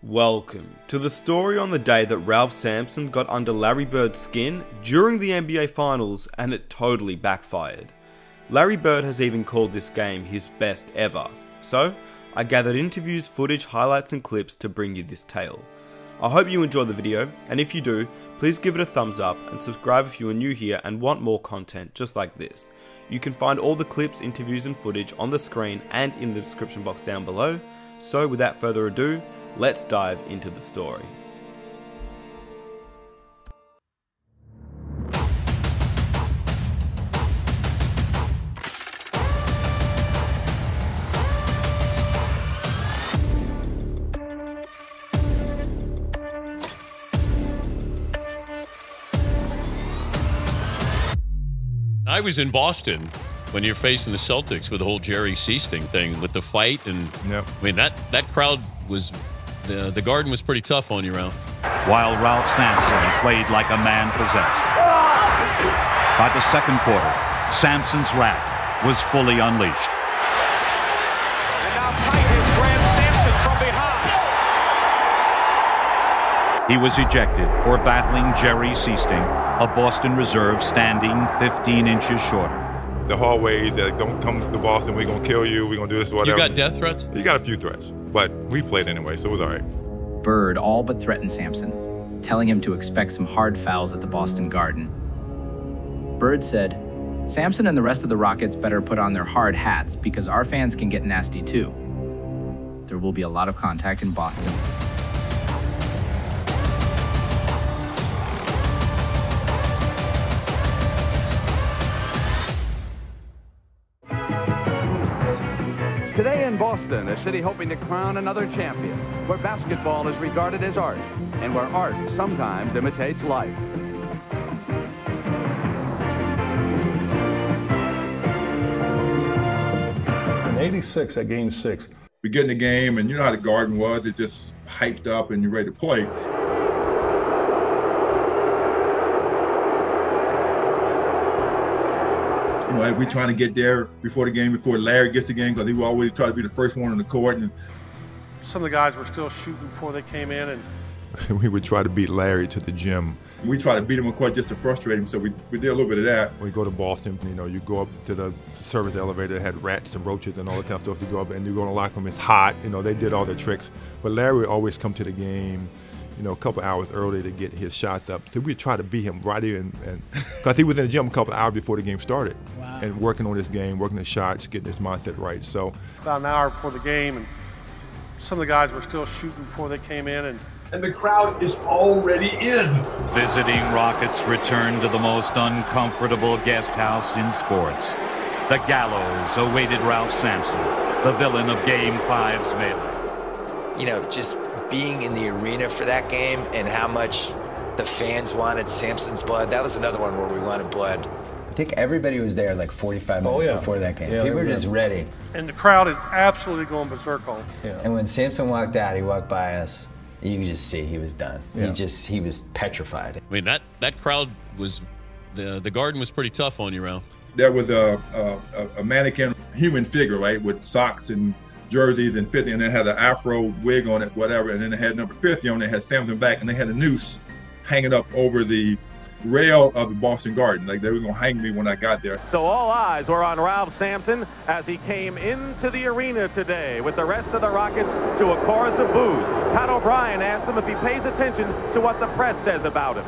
Welcome to the story on the day that Ralph Sampson got under Larry Bird's skin during the NBA Finals and it totally backfired. Larry Bird has even called this game his best ever, so I gathered interviews, footage, highlights and clips to bring you this tale. I hope you enjoy the video, and if you do, please give it a thumbs up and subscribe if you are new here and want more content just like this. You can find all the clips, interviews and footage on the screen and in the description box down below, so without further ado, let's dive into the story. I was in Boston when you're facing the Celtics with the whole Jerry Seasting thing with the fight, and I mean that crowd was the Garden was pretty tough on you, Ralph. While Ralph Sampson played like a man possessed. By the second quarter, Sampson's wrath was fully unleashed. And now Titus grabs Sampson from behind. He was ejected for battling Jerry Seasting, a Boston reserve standing 15 inches shorter. The hallways that don't come to Boston, we're going to kill you, we're going to do this, whatever. You got death threats? You got a few threats, but we played anyway, so it was all right. Bird all but threatened Sampson, telling him to expect some hard fouls at the Boston Garden. Bird said, "Sampson and the rest of the Rockets better put on their hard hats because our fans can get nasty too. There will be a lot of contact in Boston." Today in Boston, a city hoping to crown another champion, where basketball is regarded as art, and where art sometimes imitates life. In '86 at Game 6. We get in the game, and you know how the Garden was. It just hyped up, and you're ready to play. You know, we trying to get there before the game, before Larry gets the game, because he will always try to be the first one on the court. And some of the guys were still shooting before they came in, and we would try to beat Larry to the gym. We try to beat him on court just to frustrate him, so we did a little bit of that. When we go to Boston, you know, you go up to the service elevator that had rats and roaches and all that kind of stuff. You go up and you go in the locker room, it's hot. You know, they did all their tricks. But Larry would always come to the game, you know, a couple hours early to get his shots up. So we'd try to beat him right in, and because he was in the gym a couple hours before the game started. Wow. And working on his game, working his shots, getting his mindset right. So about an hour before the game, and some of the guys were still shooting before they came in, and the crowd is already in. Visiting Rockets return to the most uncomfortable guest house in sports. The gallows awaited Ralph Sampson, the villain of Game 5's melee. You know, just being in the arena for that game and how much the fans wanted Sampson's blood, that was another one where we wanted blood. I think everybody was there like 45 minutes before that game. People were just ready. And the crowd is absolutely going berserk on him. And when Sampson walked out, he walked by us. You could just see he was done. He was petrified. I mean that crowd was the Garden was pretty tough on you, Ralph. There was a mannequin human figure, right, with socks and jerseys and 50, and they had an afro wig on it, whatever, and then they had number 50 on it, had Sampson back, and they had a noose hanging up over the rail of the Boston Garden. Like they were gonna hang me when I got there. So all eyes were on Ralph Sampson as he came into the arena today with the rest of the Rockets to a chorus of boos. Pat O'Brien asked him if he pays attention to what the press says about him.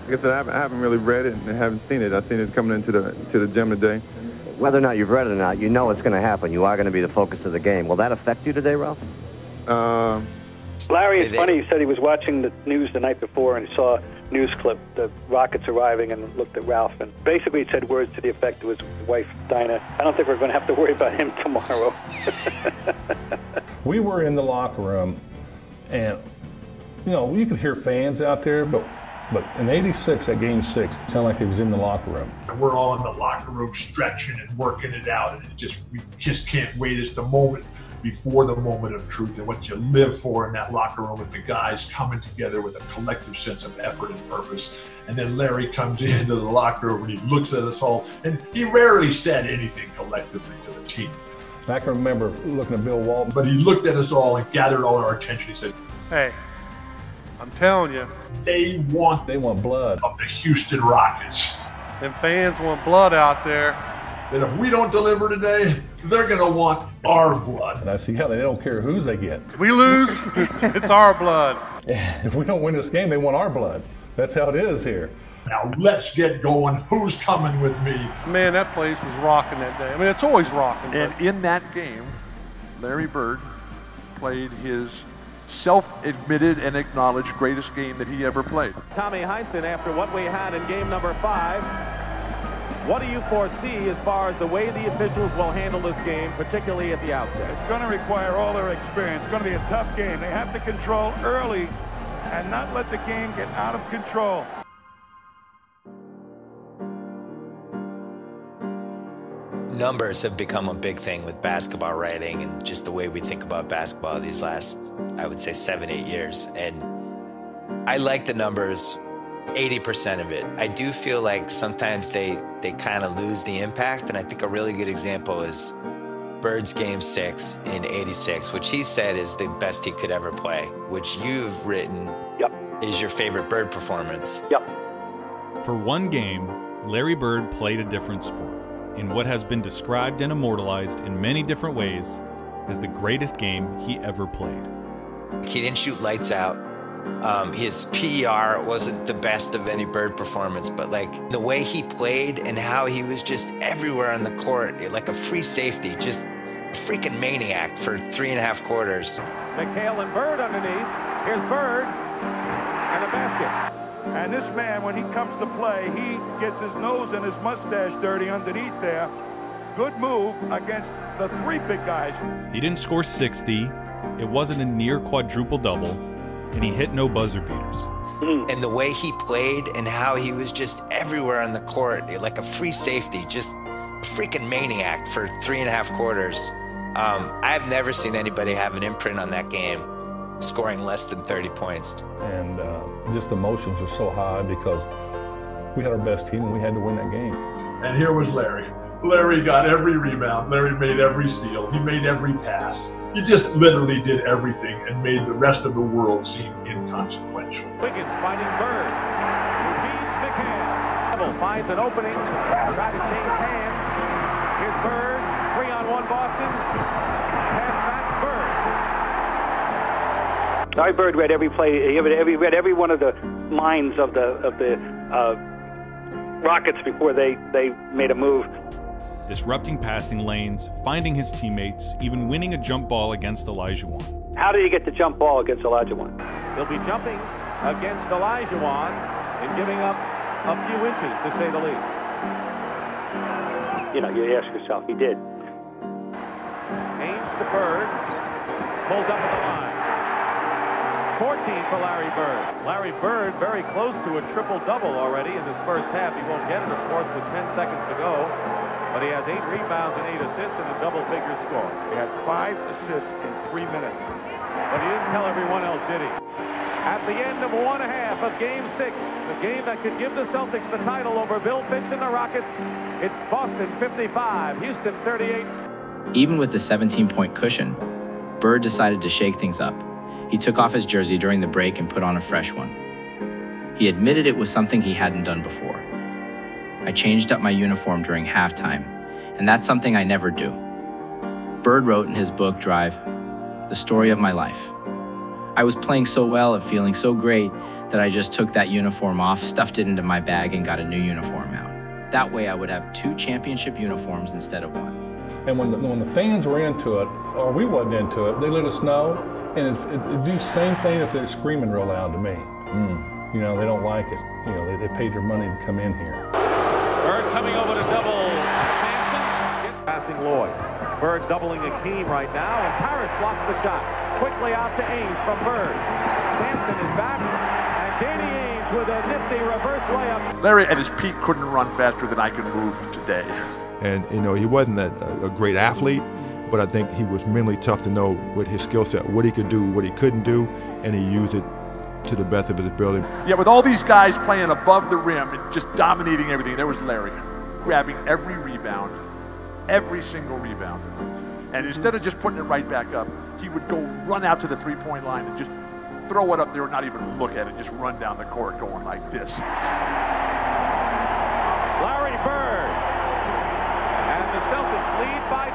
Like I said, I haven't really read it and haven't seen it. I've seen it coming into the gym today. Whether or not you've read it or not, you know it's going to happen. You are going to be the focus of the game. Will that affect you today, Ralph? Larry, it's funny, he said he was watching the news the night before and he saw a news clip, the Rockets arriving, and looked at Ralph, and basically he said words to the effect to his wife, Dinah, "I don't think we're going to have to worry about him tomorrow." We were in the locker room, and, you know, you could hear fans out there, but in '86 at Game 6, it sounded like they was in the locker room. We're all in the locker room stretching and working it out, and we just can't wait. It's the moment before the moment of truth, and what you live for in that locker room with the guys coming together with a collective sense of effort and purpose. And then Larry comes into the locker room and he looks at us all, and he rarely said anything collectively to the team. And I can remember looking at Bill Walton. But he looked at us all and gathered all our attention. He said, "Hey, I'm telling you, they want blood of the Houston Rockets. Them fans want blood out there. And if we don't deliver today, they're going to want our blood." And I see how they don't care whose they get. If we lose, it's our blood. If we don't win this game, they want our blood. That's how it is here. Now let's get going. Who's coming with me? Man, that place was rocking that day. I mean, it's always rocking. And in that game, Larry Bird played his self-admitted and acknowledged greatest game that he ever played. Tommy Heinsohn, after what we had in game number 5, what do you foresee as far as the way the officials will handle this game, particularly at the outset? It's going to require all their experience. It's going to be a tough game. They have to control early and not let the game get out of control. Numbers have become a big thing with basketball writing and just the way we think about basketball these last, I would say, 7-8 years. And I like the numbers, 80% of it. I do feel like sometimes they kind of lose the impact. And I think a really good example is Bird's Game 6 in '86, which he said is the best he could ever play, which you've written is your favorite Bird performance. For one game, Larry Bird played a different sport in what has been described and immortalized in many different ways as the greatest game he ever played. He didn't shoot lights out. His PER wasn't the best of any Bird performance, but like the way he played and how he was just everywhere on the court, like a free safety, just a freaking maniac for 3.5 quarters. McHale and Bird underneath. Here's Bird and a basket. And this man, when he comes to play, he gets his nose and his mustache dirty underneath there. Good move against the 3 big guys. He didn't score 60, it wasn't a near quadruple double, and he hit no buzzer beaters. And the way he played and how he was just everywhere on the court, like a free safety, just a freaking maniac for 3.5 quarters. I've never seen anybody have an imprint on that game, scoring less than 30 points. And just the emotions are so high because we had our best team and we had to win that game. And here was Larry. Larry got every rebound. Larry made every steal. He made every pass. He just literally did everything and made the rest of the world seem inconsequential. Wiggins fighting Bird. He feeds McHale. Finds an opening. Try to change hands. Here's Bird. 3-on-1 Boston. Pass back Bird. Larry Bird read every play. He read every one of the minds of the Rockets before they made a move. Disrupting passing lanes, finding his teammates, even winning a jump ball against Olajuwon. How did he get the jump ball against Olajuwon? He'll be jumping against Olajuwon and giving up a few inches, to say the least. You know, you ask yourself, he did. Ainge to Bird. Pulls up at the line. 14 for Larry Bird. Larry Bird very close to a triple-double already in this first half. He won't get it, of course, with 10 seconds to go. But he has 8 rebounds and 8 assists and a double-figure score. He had 5 assists in 3 minutes. But he didn't tell everyone else, did he? At the end of 1/2 of Game 6, the game that could give the Celtics the title over Bill Fitch and the Rockets, it's Boston 55, Houston 38. Even with the 17-point cushion, Bird decided to shake things up. He took off his jersey during the break and put on a fresh one. He admitted it was something he hadn't done before. I changed up my uniform during halftime, and that's something I never do. Bird wrote in his book, Drive, the story of my life. I was playing so well and feeling so great that I just took that uniform off, stuffed it into my bag, and got a new uniform out. That way I would have 2 championship uniforms instead of 1. And when the fans were into it, or we wasn't into it, they let us know, and it'd do the same thing if they're screaming real loud to me. You know, they don't like it. You know, they paid their money to come in here. Bird coming over to double Sampson. Passing Lloyd. Bird doubling Akeem right now, and Parrish blocks the shot. Quickly out to Ainge from Bird. Sampson is back, and Danny Ainge with a nifty reverse layup. Larry at his peak couldn't run faster than I can move today. And, you know, he wasn't a great athlete, but I think he was mentally tough to know with his skill set, what he could do, what he couldn't do, and he used it to the best of his ability. Yeah, with all these guys playing above the rim and just dominating everything, there was Larry, grabbing every rebound, every single rebound. And instead of just putting it right back up, he would go run out to the three-point line and just throw it up there and not even look at it, just run down the court going like this. Larry Bird. And the Celtics lead by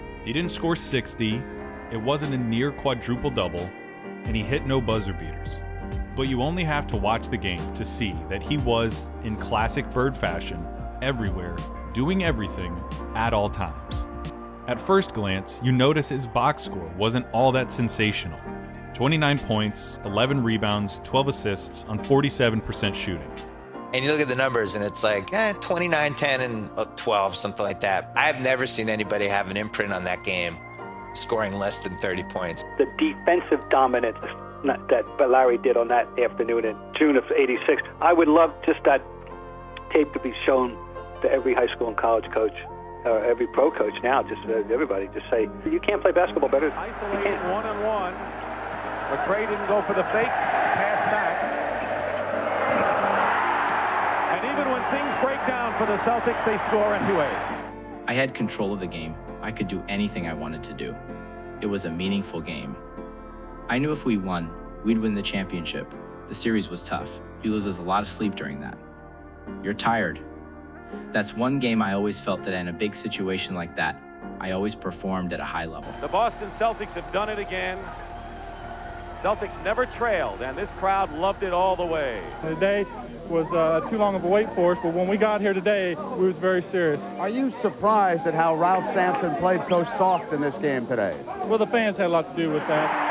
20. He didn't score 60, it wasn't a near quadruple-double, and he hit no buzzer beaters. But you only have to watch the game to see that he was, in classic Bird fashion, everywhere, doing everything, at all times. At first glance, you notice his box score wasn't all that sensational. 29 points, 11 rebounds, 12 assists on 47% shooting. And you look at the numbers and it's like 29, 10, and 12, something like that. I've never seen anybody have an imprint on that game scoring less than 30 points. The defensive dominance that Larry did on that afternoon in June of '86, I would love just that tape to be shown to every high school and college coach, or every pro coach now, just everybody, just say, you can't play basketball better. Isolated one-on-one. McRae didn't go for the fake, pass back. And even when things break down for the Celtics, they score anyway. I had control of the game. I could do anything I wanted to do. It was a meaningful game. I knew if we won, we'd win the championship. The series was tough. You lose a lot of sleep during that. You're tired. That's one game I always felt that in a big situation like that, I always performed at a high level. The Boston Celtics have done it again. Celtics never trailed, and this crowd loved it all the way. Today was too long of a wait for us, but when we got here today, we was very serious. Are you surprised at how Ralph Sampson played so soft in this game today? Well, the fans had a lot to do with that.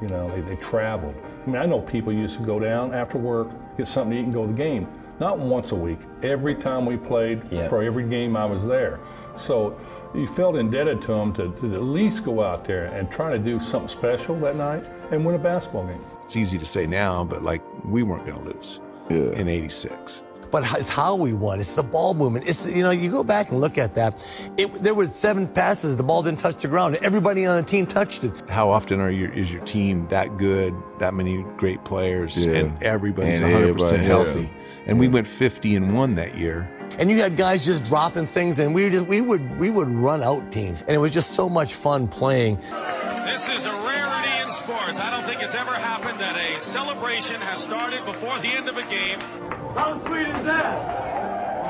You know, they traveled. I mean, I know people used to go down after work, get something to eat and go to the game. Not once a week, every time we played, for every game I was there. So you felt indebted to them to at least go out there and try to do something special that night and win a basketball game. It's easy to say now, but like, we weren't going to lose in '86. But it's how we won. It's the ball movement. It's, you know, you go back and look at that. There were 7 passes. The ball didn't touch the ground. Everybody on the team touched it. How often is your team that good, that many great players, and everybody's 100% healthy? And we went 50-1 that year. And you had guys just dropping things, and we would run out teams. And it was just so much fun playing. This is a rarity in sports. I don't think it's ever happened that a celebration has started before the end of a game. How sweet is that?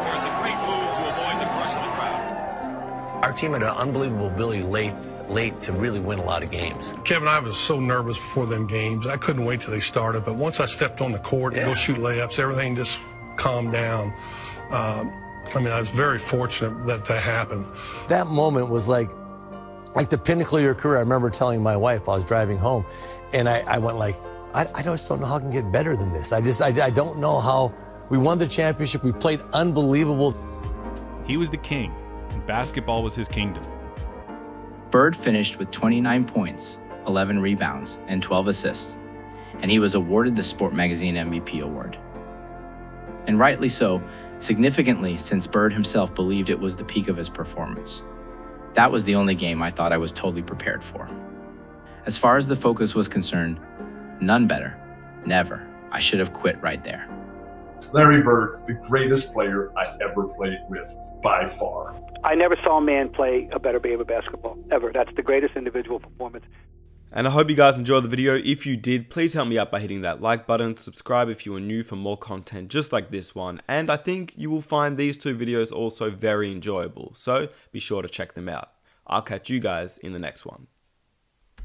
There's a great move to avoid the crush of the crowd. Our team had an unbelievable ability late to really win a lot of games. Kevin, I was so nervous before them games. I couldn't wait till they started. But once I stepped on the court and go shoot layups, everything just calmed down. I mean, I was very fortunate that happened. That moment was like the pinnacle of your career. I remember telling my wife, I was driving home, and I went like, I just don't know how it can get better than this. I don't know how. We won the championship. We played unbelievable. He was the king, and basketball was his kingdom. Bird finished with 29 points, 11 rebounds, and 12 assists, and he was awarded the Sport Magazine MVP award. And rightly so, significantly since Bird himself believed it was the peak of his performance. That was the only game I thought I was totally prepared for. As far as the focus was concerned, none better. Never. I should have quit right there. Larry Bird, the greatest player I ever played with, by far. I never saw a man play a better game of basketball, ever. That's the greatest individual performance. And I hope you guys enjoyed the video. If you did, please help me out by hitting that like button, subscribe if you are new for more content just like this one, and I think you will find these 2 videos also very enjoyable, so be sure to check them out. I'll catch you guys in the next one.